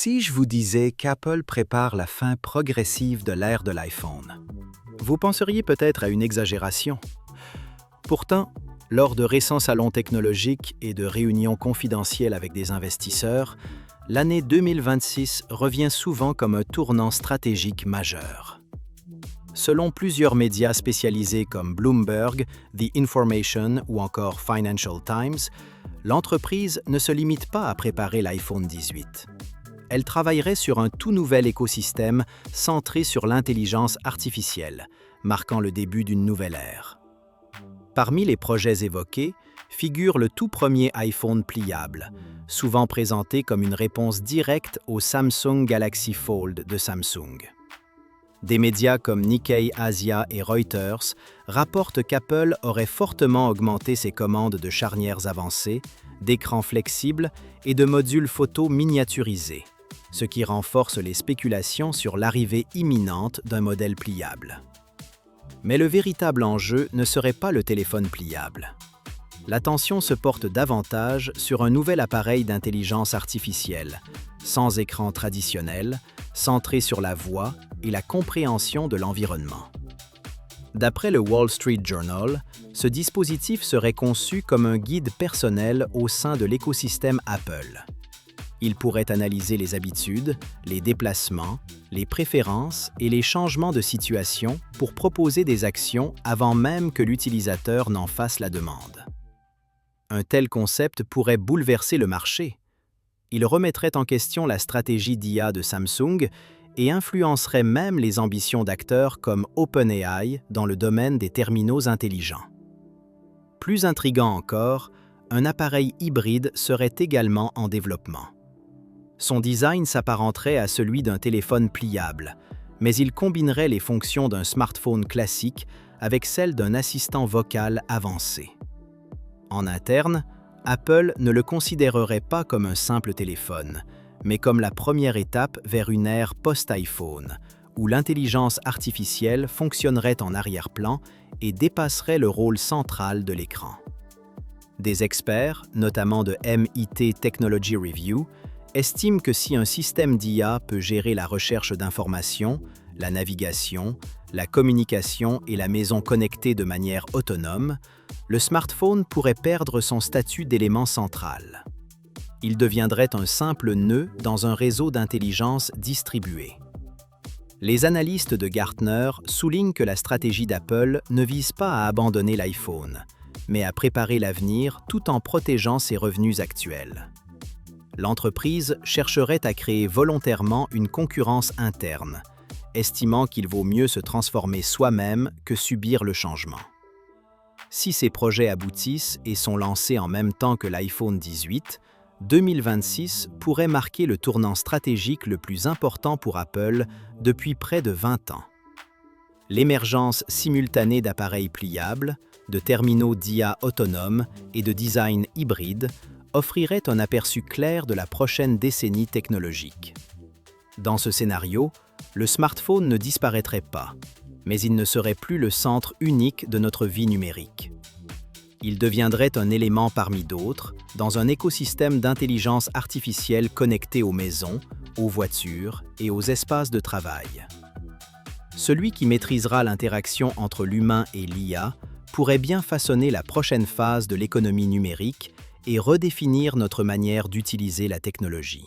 Si je vous disais qu'Apple prépare la fin progressive de l'ère de l'iPhone, vous penseriez peut-être à une exagération. Pourtant, lors de récents salons technologiques et de réunions confidentielles avec des investisseurs, l'année 2026 revient souvent comme un tournant stratégique majeur. Selon plusieurs médias spécialisés comme Bloomberg, The Information ou encore Financial Times, l'entreprise ne se limite pas à préparer l'iPhone 18. Elle travaillerait sur un tout nouvel écosystème centré sur l'intelligence artificielle, marquant le début d'une nouvelle ère. Parmi les projets évoqués figure le tout premier iPhone pliable, souvent présenté comme une réponse directe au Samsung Galaxy Fold de Samsung. Des médias comme Nikkei Asia et Reuters rapportent qu'Apple aurait fortement augmenté ses commandes de charnières avancées, d'écrans flexibles et de modules photo miniaturisés, ce qui renforce les spéculations sur l'arrivée imminente d'un modèle pliable. Mais le véritable enjeu ne serait pas le téléphone pliable. L'attention se porte davantage sur un nouvel appareil d'intelligence artificielle, sans écran traditionnel, centré sur la voix et la compréhension de l'environnement. D'après le Wall Street Journal, ce dispositif serait conçu comme un guide personnel au sein de l'écosystème Apple. Il pourrait analyser les habitudes, les déplacements, les préférences et les changements de situation pour proposer des actions avant même que l'utilisateur n'en fasse la demande. Un tel concept pourrait bouleverser le marché. Il remettrait en question la stratégie d'IA de Samsung et influencerait même les ambitions d'acteurs comme OpenAI dans le domaine des terminaux intelligents. Plus intriguant encore, un appareil hybride serait également en développement. Son design s'apparenterait à celui d'un téléphone pliable, mais il combinerait les fonctions d'un smartphone classique avec celles d'un assistant vocal avancé. En interne, Apple ne le considérerait pas comme un simple téléphone, mais comme la première étape vers une ère post-iPhone, où l'intelligence artificielle fonctionnerait en arrière-plan et dépasserait le rôle central de l'écran. Des experts, notamment de MIT Technology Review, estiment que si un système d'IA peut gérer la recherche d'informations, la navigation, la communication et la maison connectée de manière autonome, le smartphone pourrait perdre son statut d'élément central. Il deviendrait un simple nœud dans un réseau d'intelligence distribué. Les analystes de Gartner soulignent que la stratégie d'Apple ne vise pas à abandonner l'iPhone, mais à préparer l'avenir tout en protégeant ses revenus actuels. L'entreprise chercherait à créer volontairement une concurrence interne, estimant qu'il vaut mieux se transformer soi-même que subir le changement. Si ces projets aboutissent et sont lancés en même temps que l'iPhone 18, 2026 pourrait marquer le tournant stratégique le plus important pour Apple depuis près de 20 ans. L'émergence simultanée d'appareils pliables, de terminaux d'IA autonomes et de design hybride offrirait un aperçu clair de la prochaine décennie technologique. Dans ce scénario, le smartphone ne disparaîtrait pas, mais il ne serait plus le centre unique de notre vie numérique. Il deviendrait un élément parmi d'autres dans un écosystème d'intelligence artificielle connecté aux maisons, aux voitures et aux espaces de travail. Celui qui maîtrisera l'interaction entre l'humain et l'IA pourrait bien façonner la prochaine phase de l'économie numérique et redéfinir notre manière d'utiliser la technologie.